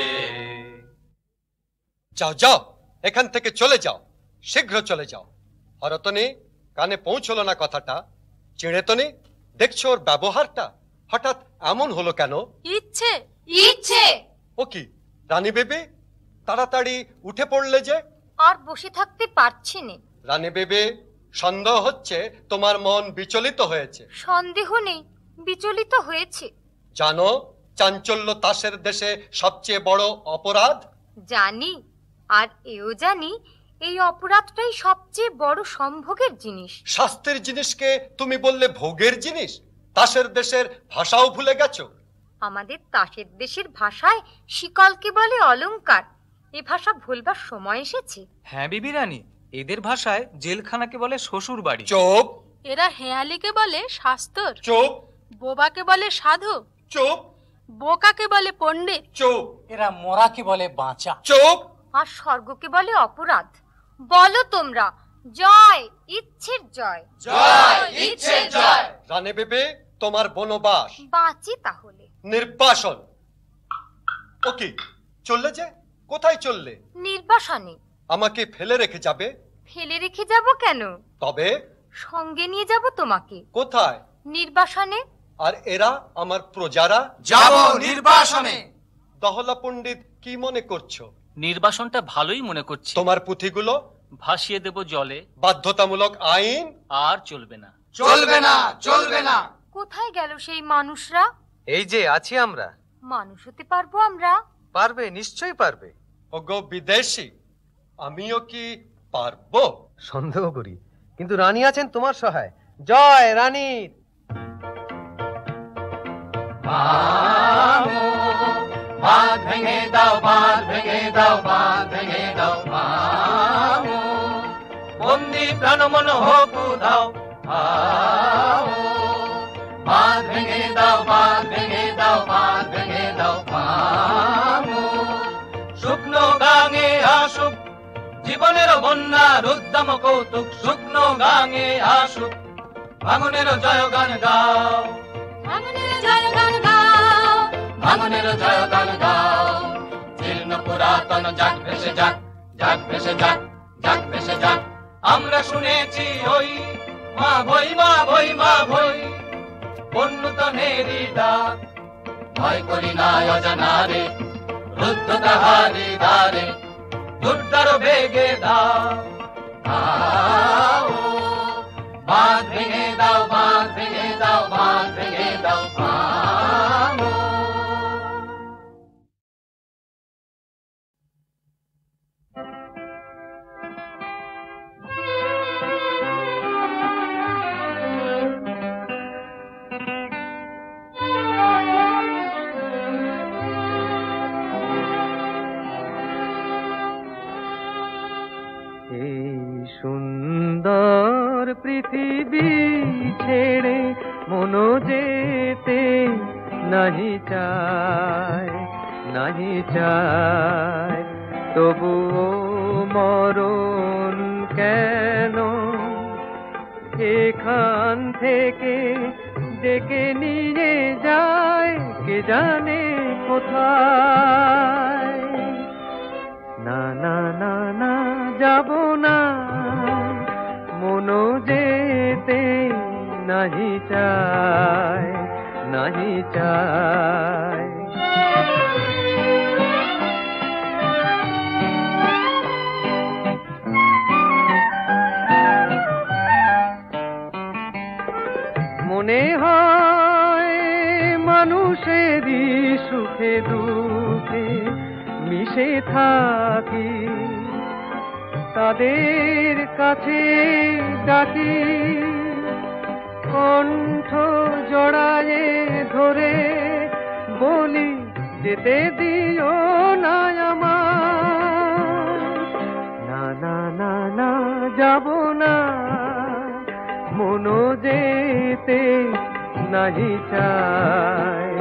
[SPEAKER 6] যাও যাও, এখান থেকে চলে যাও, শীঘ্র চলে যাও। হরতনি, কানে পৌঁছলো না কথাটা? চিড়েতনি, দেখছো ওর ব্যবহারটা হঠাৎ এমন হলো কেন?
[SPEAKER 9] ইচ্ছে
[SPEAKER 4] ইচ্ছে।
[SPEAKER 6] ও কি রানী বেবি, তাড়াতাড়ি উঠে পড়লে যে?
[SPEAKER 4] আর বসে থাকতে পারছি না।
[SPEAKER 6] রানী বেবি, সন্দেহ হচ্ছে তোমার মন বিচলিত হয়েছে।
[SPEAKER 4] সন্দেহ নেই, বিচলিত হয়েছে।
[SPEAKER 6] জানো, চাঞ্চল্য তাসের দেশে সবচেয়ে বড় অপরাধ।
[SPEAKER 4] জানি, আর এও জানি এই অপরাধটাই সবচেয়ে বড় সম্ভোগের জিনিস।
[SPEAKER 6] শাস্তির জিনিসকে তুমি বললে ভোগের জিনিস? তাসের দেশের ভাষাও ভুলে গেছো?
[SPEAKER 4] আমাদের তাসের দেশের ভাষায় শিকলকে বলে অলংকার। এ ভাষা ভুলবার সময় এসেছে।
[SPEAKER 10] হ্যাঁ বিবি রানী, এদের ভাষায় জেলখানাকে বলে শ্বশুর বাড়ি।
[SPEAKER 6] চুপ।
[SPEAKER 9] এরা হেয়ালিকে বলে শাস্তর।
[SPEAKER 6] চুপ।
[SPEAKER 9] বোবাকে বলে সাধু।
[SPEAKER 6] চুপ।
[SPEAKER 9] বোকাকে বলে পণ্ডিত।
[SPEAKER 6] চুপ।
[SPEAKER 12] এরা মরাকে বলে বাঁচা।
[SPEAKER 6] চুপ।
[SPEAKER 4] আর স্বর্গকে বলে অপরাধ। বলো তোমরা, জয় ইচ্ছের জয়।
[SPEAKER 5] জয় ইচ্ছের জয়।
[SPEAKER 6] রানী বেবি, তোমার বনবাস।
[SPEAKER 4] বাঁচি তাহলে।
[SPEAKER 6] নির্বাসন। ও কি চললে যে? কোথায় চললে?
[SPEAKER 4] নির্বাসনে।
[SPEAKER 6] আমাকে ফেলে রেখে যাবে?
[SPEAKER 4] ফেলে রেখে যাব কেন?
[SPEAKER 6] তবে
[SPEAKER 4] সঙ্গে নিয়ে যাব তোমাকে।
[SPEAKER 6] কোথায়?
[SPEAKER 4] নির্বাসনে।
[SPEAKER 6] আর এরা আমার প্রজারা?
[SPEAKER 5] যাব নির্বাসনে।
[SPEAKER 6] দহলা পণ্ডিত, কি মনে করছো?
[SPEAKER 13] নির্বাসনটা ভালোই মনে করছি।
[SPEAKER 6] তোমার পুঁথিগুলো
[SPEAKER 13] ভাসিয়ে দেব জলে।
[SPEAKER 6] বাধ্যতামূলক আইন
[SPEAKER 13] আর চলবে না,
[SPEAKER 5] চলবে না, চলবে না।
[SPEAKER 4] কোথায় গেল সেই মানুষরা?
[SPEAKER 3] এই যে আছি আমরা।
[SPEAKER 4] মানুষ হতে পারবো আমরা?
[SPEAKER 3] পারবে, নিশ্চয়ই পারবে।
[SPEAKER 6] ওগো বিদেশি, আমিও কি পারবো?
[SPEAKER 3] সন্দেহ করি, কিন্তু রানী আছেন তোমার সহায়। জয় রানীর।
[SPEAKER 5] বাঁধ ভেঙে দাও, বাঁধ ভেঙে দাও, বাঁধ ভেঙে দাও, বন্দি প্রাণ মন হোক উধাও। বাঁধ ভেঙে দাও, বাঁধ ভেঙে দাও, বাঁধ ভেঙে দাও, শুকনো গাঙে আসুক জীবনের বন্যার উদ্দাম কৌতুক। শুকনো গাঙে আসুক ভাঙনের জয়গান গাও,
[SPEAKER 7] ভাঙনের জয়গান গাও,
[SPEAKER 5] ভাঙনের জয়গান গাও। জীর্ণ পুরাতন যাক ভেসে যাক, যাক ভেসে যাক, যাক ভেসে যাক। আমরা শুনেছি ওই মা ভই, মা ভই, মা ভই, পণ্যতনেরই ডাক। ভয় করি না অজানারে, রুদ্ধ তাহারি দ্বারে, দুর্দার বেগে দাও। বাঁধ ভেঙে দাও, বাঁধ ভেঙে দাও, বাঁধ ভেঙে দাও।
[SPEAKER 2] সুন্দর পৃথিবী ছেড়ে মনো যেতে নাহি চায়, নাহি চায়। তবুও মরণ কেন এখান থেকে ডেকে নিয়ে যায় কে জানে কোথায়। না না না না যাব না, মনো যেতে নাহি চায়, নাহি চায়। মনে হয় মানুষেরই সুখে দুঃখে মিশে থাকি, তাদের কাছে ডাকি কণ্ঠ জড়ায়ে ধরে বলি যেতে দিও না আমার। না না না না যাব না, মনো যেতে নাহি চায়,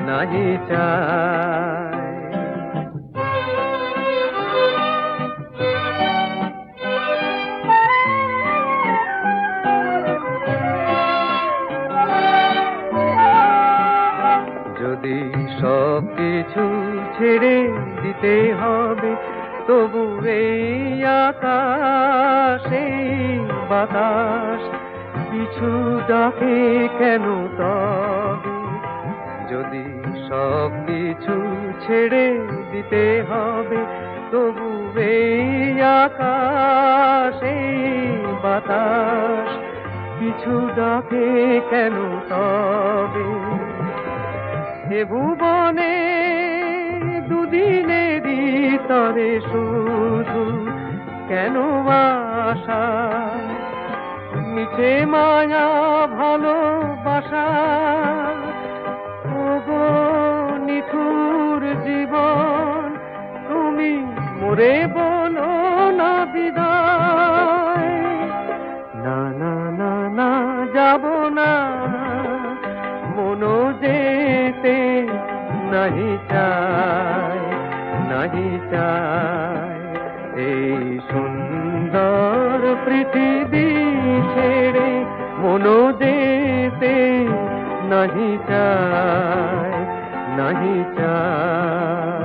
[SPEAKER 2] নাহি চায়। যদি সব কিছু ছেড়ে দিতে হবে, তবু এই আকাশে বাতাস পিছু ডাকে কেন তবে? যদি সব কিছু ছেড়ে দিতে হবে, তবু এই আকাশে বাতাস পিছু ডাকে কেন তবে? এ ভুবনে দুদিনেরই তরে শুধু কেন আশা, মিছে মায়া ভালোবাসা। ওগো নিঠুর জীবন, তুমি মোরে বলো না বিদায়। না না না না যাব না, মনো যেতে নাহি চায়, নাহি চায়। এই সুন্দর পৃথিবী ছেড়ে মনো যেতে নাহি চায়, नहीं चाय।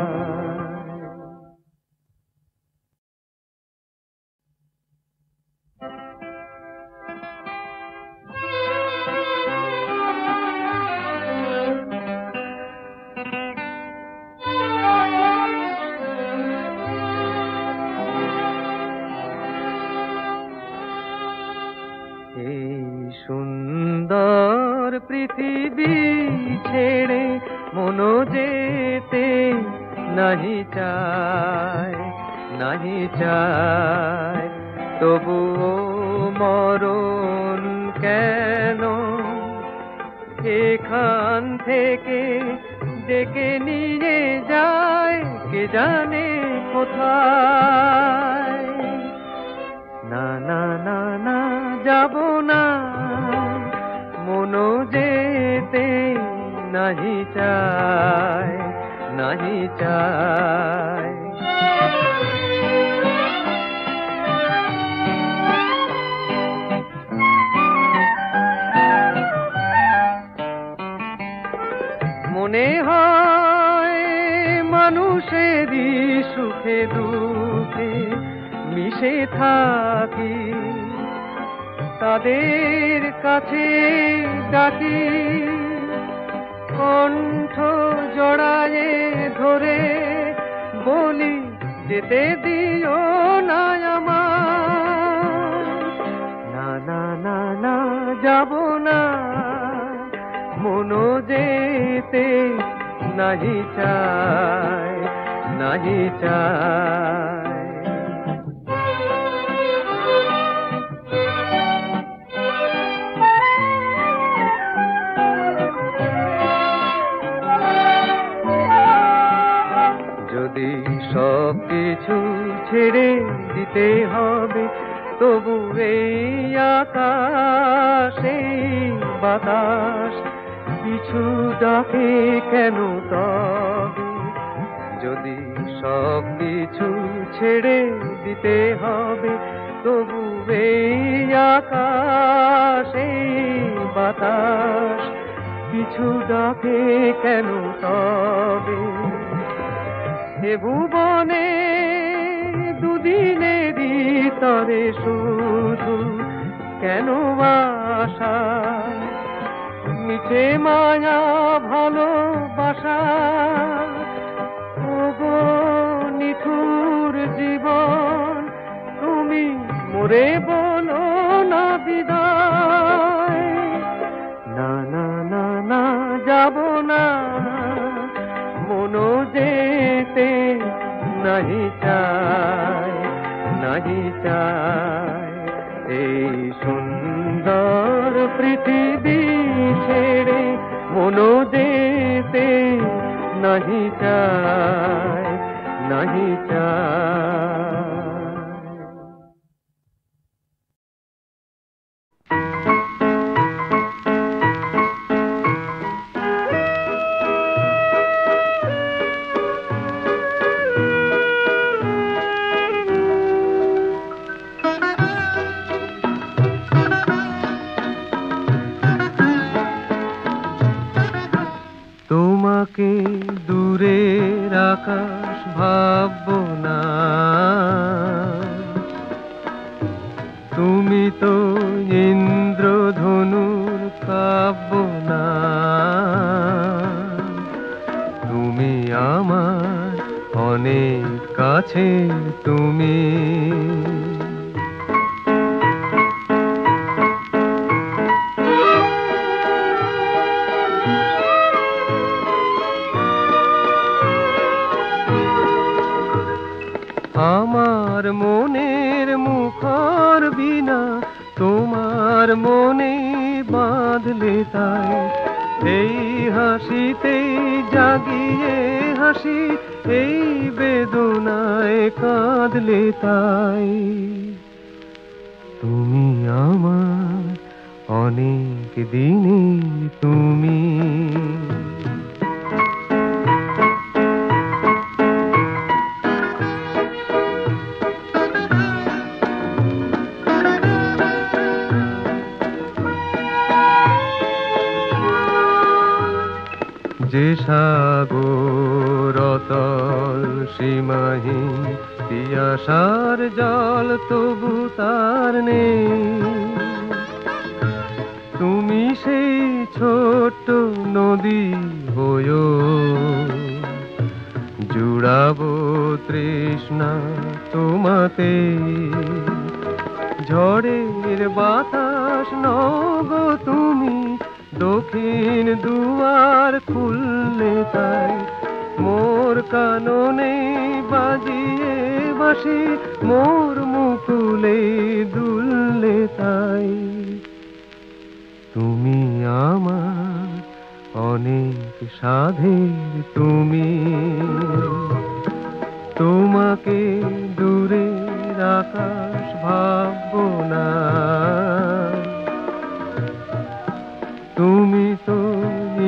[SPEAKER 2] সুন্দর পৃথিবী ছেড়ে মনো যেতে নাহি চায়, নাহি চায়, তবুও মরণ কেন এখান থেকে ডেকে নিয়ে যায় কে জানে কোথায়। না না না না যাব না, মনো যেতে নাহি চায়, নাহি চায়। মনে হয় মানুষেরই সুখে দুঃখে মিশে থাকি, তাদের কাছে ডাকি কণ্ঠ জড়ায়ে ধরে বলি যেতে দিও না আমার। না না না না যাব না, মনো যেতে নাহি চায়, নাহি চায়। যদি সব কিছু ছেড়ে দিতে হবে, তবু এই আকাশ এই বাতাস পিছু ডাকে কেন তবে? যদি সব কিছু ছেড়ে দিতে হবে, তবু এই আকাশ এই বাতাস পিছু ডাকে কেন তবে? হে ভুবনে দুদিনেরই তরে শুধু কেন আশা, মিছে মায়া ভালোবাসা, ওগো নিঠুর জীবন তুমি মোরে বলো না বিদায়। না না না না যাব না, মনো যেতে নাহি চায়, নাহি চায়। এই সুন্দর পৃথিবী ছেড়ে মনো যেতে নাহি চায়, নাহি চায়। তোমাকে দূরের আকাশ ভাববো না, তুমি তো ইন্দ্রধনুর কাব্য না, তুমি আমার অনেক কাছে, তুমি আমার মনের মুখর বিনা তোমার মনে বাঁধলে তাই, এই হাসিতে জাগিয়ে হাসি, এই বেদনায় কাঁদলে তাই। তুমি আমার অনেক দিনে তুমি, যে সাগর অতল সীমাহীন পিয়াসার জল তবু তার নেই। তুমি সেই ছোট্ট নদী হয়ো, জুড়াবো তৃষ্ণা তোমাতে। ঝড়ের বাতাস নগো তুমি, দক্ষিণ দুয়ার খুললে তাই। মোর কাননে বাজিয়ে বাঁশি, মোর মুকুলে দুললে তাই। তুমি আমার অনেক সাধের তুমি, তোমাকে দূরের আকাশ ভাববো না। তুমি তো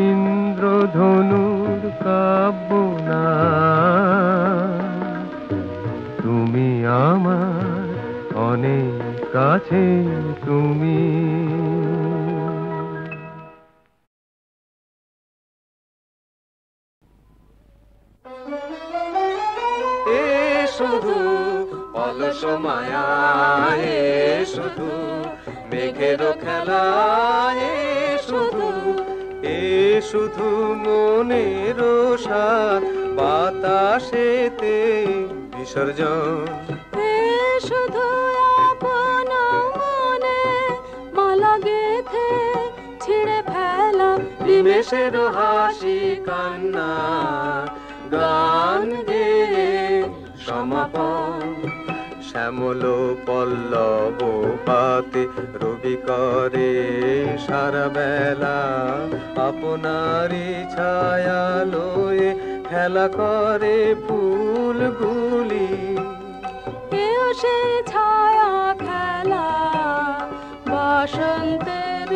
[SPEAKER 2] ইন্দ্রধনুর কাব্য না। তুমি আমার অনেক কাছে তুমি।
[SPEAKER 16] শুধু অলস মায়া, শুধু মেঘের খেলা, শুধু শুধু মনের সাথ বাতাসেতে বিসর্জন।
[SPEAKER 9] শুধু আপন মনে মালা গেথে ছিঁড়ে ফেলা
[SPEAKER 16] নিমেষের হাসি কান্না গান গেয়ে সমাপন। শ্যামল পল্লব পাতে রবি করে সারা বেলা, আপনারই ছায়া লয়ে খেলা করে ফুলগুলি।
[SPEAKER 9] কেউ সে ছায়া খেলা বসন্তের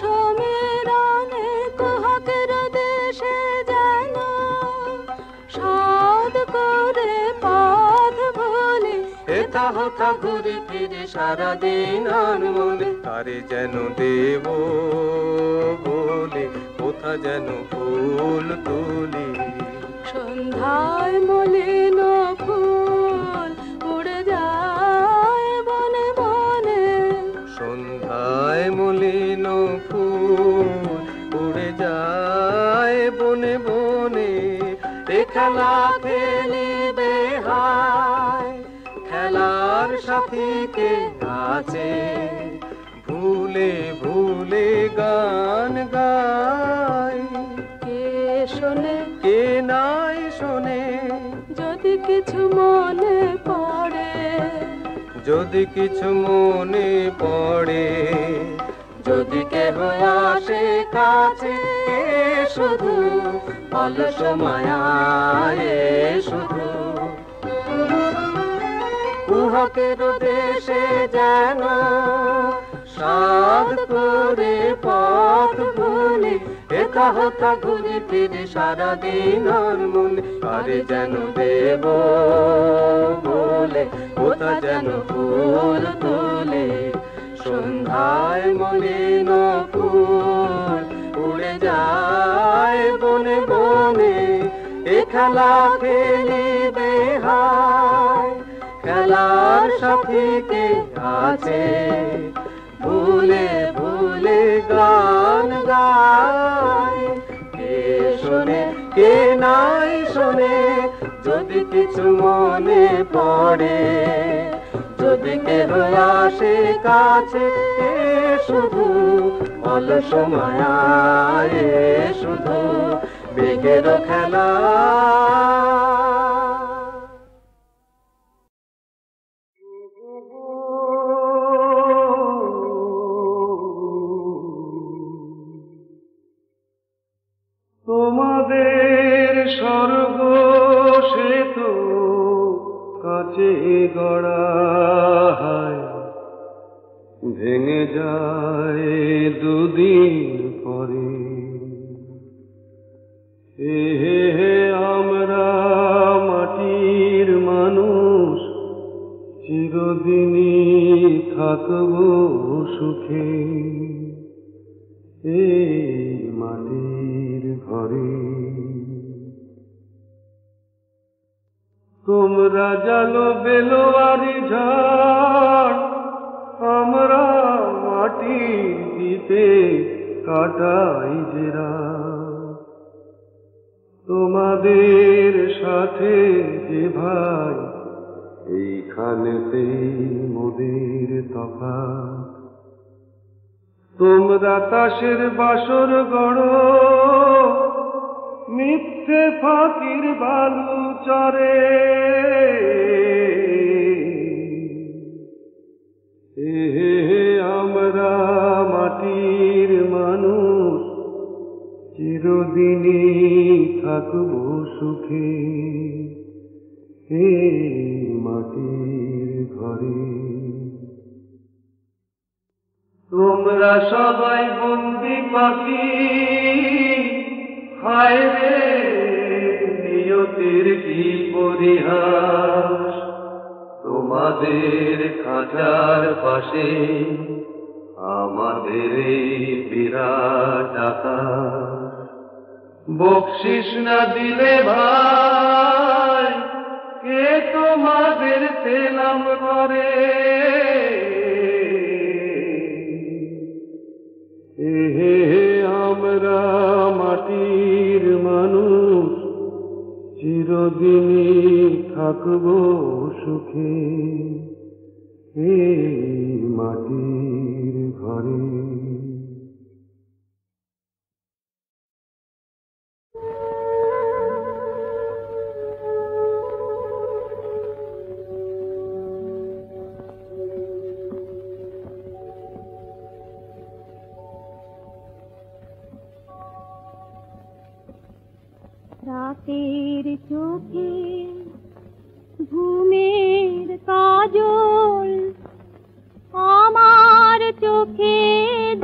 [SPEAKER 9] সমীরণে, কুহকের দেশে যেন সাধ করে পথ ভুলি।
[SPEAKER 16] হেথা হতা ঘুরে ফিরে সারাদিন মনে, তারে যেন দেব বলে কোথা যেন ফুল তুলি।
[SPEAKER 9] সন্ধ্যায় মলিন ফুল উড়ে যায় বনে বনে।
[SPEAKER 16] সন্ধ্যায় মলিন ফুল উড়ে যায় বনে বনে। এ খেলা খেলিবে হায়, খেলার সাথীকে আছে ভুলে ভুলে গান গায়।
[SPEAKER 9] কে শোনে
[SPEAKER 16] কে নাই শোনে,
[SPEAKER 9] যদি কিছু মনে পড়ে,
[SPEAKER 16] যদি কিছু মনে পড়ে। যদি কেহ আসে কাছে, শুধু অলস মায়া, শুধু কুহকের দেশে যেন সাধ করে পথ ভুলি। হেথা হতা ঘুরে ফিরে সারাদিন মনে, আরে যেন দেব বলে কোথা যেন ফুল তুলে। সন্ধ্যায় মলিন ফুল উড়ে যায় বনে বনে। এ খেলা খেলিবে হায়, খেলার সাথীকে আছে ভুলে ভুলে গান গায়। কে শোনে কে নাই শোনে, যদি কিছু মনে পড়ে। যদি কেহ আসে কাছে, শুধু অলস মায়া, শুধু মেঘের খেলা।
[SPEAKER 2] তোমাদের স্বর্গ সে তো কাছে গড়া হায়, ভেঙে যায় দুদিন পরে। আমরা মাটির মানুষ চিরদিনই থাকবো সুখে, এই মাটির ঘরে। তোমরা জালো বেলোয়ারি ঝড়, আমরা মাটির দিতে কাটাই যে রাত। তোমাদের সাথে যে ভাই, এইখানেতেই মোদের তফাৎ। তোমরা তাসের বাসর গড়, মিথ্যে ফাঁকির বালু চরে। আমরা মাটির মানুষ, চিরদিনই থাকবো সুখে এই মাটির ঘরে। তোমরা সবাই বন্দি পাখি, হায় রে নিয়তির কি পরিহাস। তোমাদের খাঁচার পাশে আমাদের এই বিরাট আকাশ। বকশিস না দিলে ভাই, কে তোমাদের তেলাম করে। আমরা মাটির মানুষ, চিরদিনই থাকবো সুখে এই মাটির ঘরে।
[SPEAKER 7] রাতের চোখে ঘুমের কাজল, আমার চোখে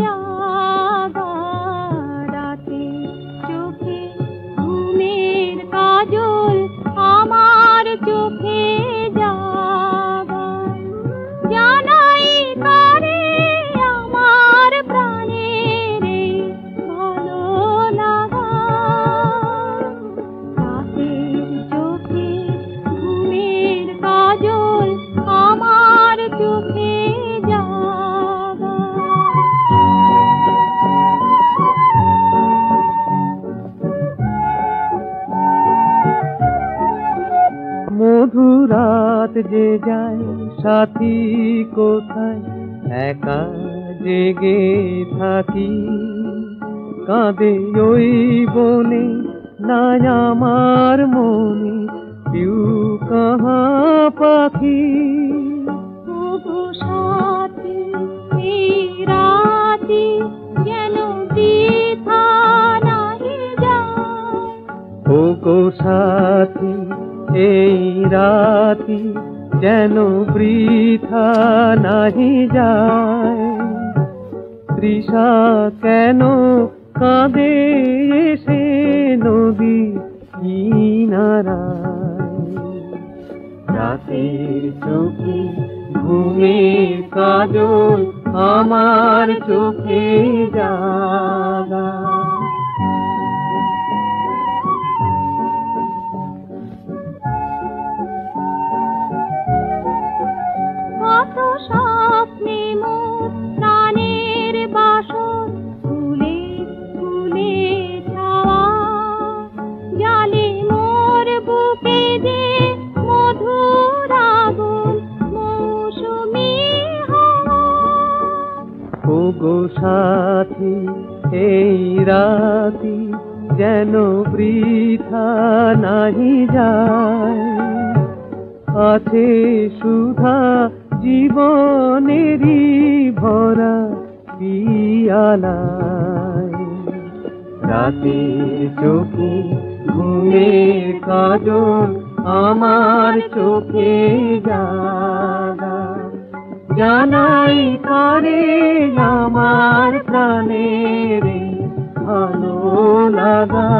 [SPEAKER 7] জাগা। রাতের চোখে ঘুমের কাজল, আমার চোখে জাগা। জানাই তারে আমার প্রাণের ভালো লাগা। চোখে ঘুমের কাজল, আমার চোখে জাগা।
[SPEAKER 2] মধুরাত যে যায় সাথী কোথায়, একা জেগে থাকি। কাঁদে ওই বনে না আমার মনে, পিউ কাহা পাখি।
[SPEAKER 7] ওগো সাথী এই রাতি যেন বৃথা নাহি যায়।
[SPEAKER 2] ওগো সাথী এই রাতি যেন বৃথা নাহি যায়। তৃষা কেন কাঁদে এসে নদী কিনারায়। রাতের চোখে ঘুমের কাজল, আমার চোখে জাগা।
[SPEAKER 7] কত স্বপ্নে মোর প্রাণের বাসর, ফুলে ফুলে ছাওয়া। জালে মোর বুকে যে মধুর আগুন, মৌসুমী হাওয়া।
[SPEAKER 2] ওগো সাথী এই রাতি যেন বৃথা নাহি যায়। আছে সুধা জীবনেরই ভরা পিয়ালায়। রাতের চোখে ঘুমের কাজল, আমার চোখে জাগা। জানাই তারে আমার প্রাণের ভালো লাগা।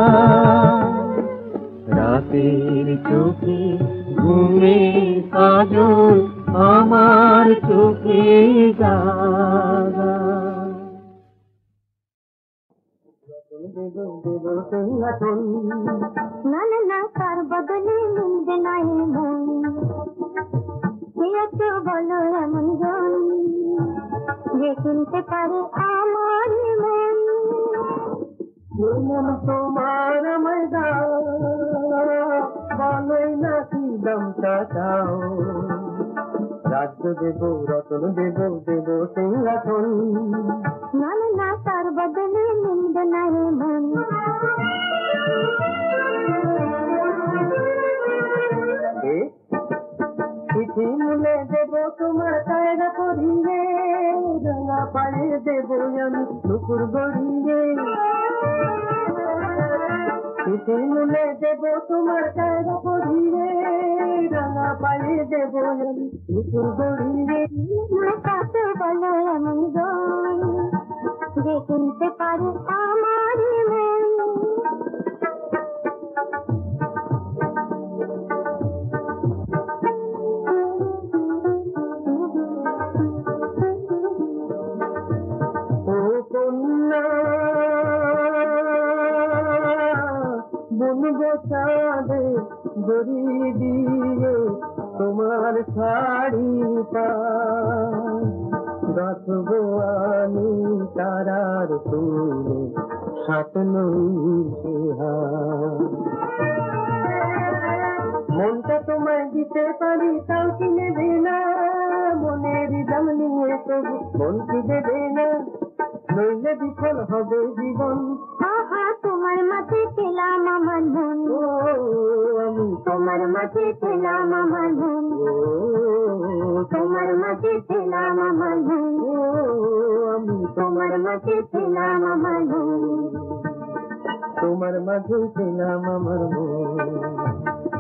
[SPEAKER 2] রাতের চোখে ঘুমের কাজল, আমার চোখে জাগা।
[SPEAKER 7] না না না, তার বদলে মিলবে নাই মন। কিনতে পারে আমার মন।
[SPEAKER 2] মন তোমার আমায় দাও, বলোই না কি দামটা চাও। রাজ্য দেব, রতন দেব, দেব সিংহাসন,
[SPEAKER 7] না না না, তার বদলে নিন্দে না রে মন।
[SPEAKER 2] চিঠি মুলে দেব তোমার কায়দা করিয়ে, রাঙা পায়ে দেব আমি নুপুর গড়িয়ে। চিঠি মুলে দেব তোমার কায়দা করিয়ে, রাঙা পায়ে দেব আমি নুপুর গড়িয়ে।
[SPEAKER 7] কাছে বলো এমন গান যে কিনতে পারে আমার মন।
[SPEAKER 2] বুনবো চাঁদে জড়ি দিয়ে তোমার শাড়ি পায়, গাছবো আমি তারার ফুলে সাতনই মনটা তোমায় দিতে পারি, তাও কি নেবে না? মনের দাম নিয়ে তবু মন কি দেবে না? নইলে বিফল হবে জীবন।
[SPEAKER 7] আহা, তোমার মাঝে পেলাম আমার মন।
[SPEAKER 2] ও আমি
[SPEAKER 7] তোমার মাঝে পেলাম আমার মন। তোমার মাঝে পেলাম আমার মন।
[SPEAKER 2] ও আমি
[SPEAKER 7] তোমার মাঝে পেলাম আমার মন।
[SPEAKER 2] তোমার মাঝে পেলাম আমার মন।